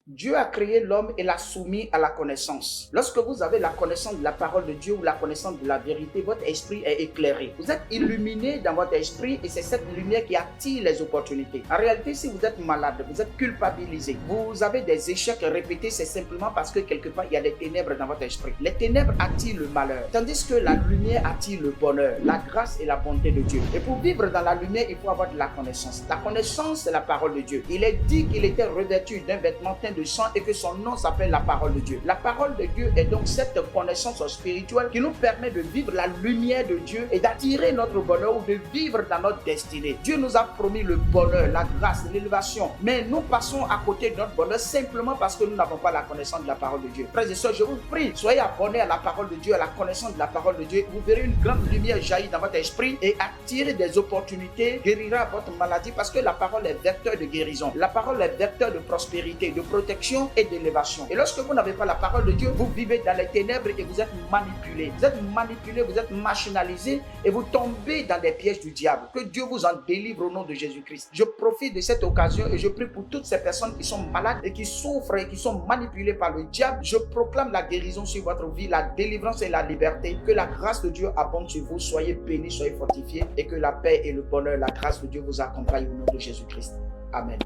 Dieu a créé l'homme et l'a soumis à la connaissance. Lorsque vous avez la connaissance de la parole de Dieu ou la connaissance de la vérité, votre esprit est éclairé. Vous êtes illuminé dans votre esprit et c'est cette lumière qui attire les opportunités. En réalité, si vous êtes malade, vous êtes culpabilisé, vous avez des échecs répétés, c'est simplement parce que quelque part, il y a des ténèbres dans votre esprit. Les ténèbres attirent le malheur, tandis que la lumière attire le bonheur, la grâce et la bonté de Dieu. Et pour vivre dans la lumière, il faut avoir de la connaissance. La connaissance, c'est la parole de Dieu. Il est dit qu'il était revêtu d'un vêtement teint de sang et que son nom s'appelle la parole de Dieu. La parole de Dieu est donc cette connaissance spirituelle qui nous permet de vivre la lumière de Dieu et d'attirer notre bonheur ou de vivre dans notre destinée. Dieu nous a promis le bonheur, la grâce, l'élévation, mais nous passons à côté de notre bonheur simplement parce que nous n'avons pas la connaissance de la parole de Dieu. Frères et sœurs, je vous prie, soyez abonnés à la parole de Dieu, à la connaissance de la parole de Dieu. Vous verrez une grande lumière jaillir dans votre esprit et attirer des opportunités, guérira votre maladie parce que la parole est vecteur de guérison. La parole est vecteur de prospérité, de protection et d'élévation. Et lorsque vous n'avez pas la parole de Dieu, vous vivez dans les ténèbres et vous êtes manipulé. Vous êtes manipulé, vous êtes machinalisé et vous tombez dans des pièges du diable. Que Dieu vous en délivre au nom de Jésus-Christ. Je profite de cette occasion et je prie pour toutes ces personnes qui sont malades et qui souffrent et qui sont manipulées par le diable. Je proclame la guérison sur votre vie, la délivrance et la liberté. Que la grâce de Dieu abonde sur vous. Soyez bénis, soyez fortifiés et que la paix et le bonheur, la grâce de Dieu vous accompagnent au nom de Jésus-Christ. Amen.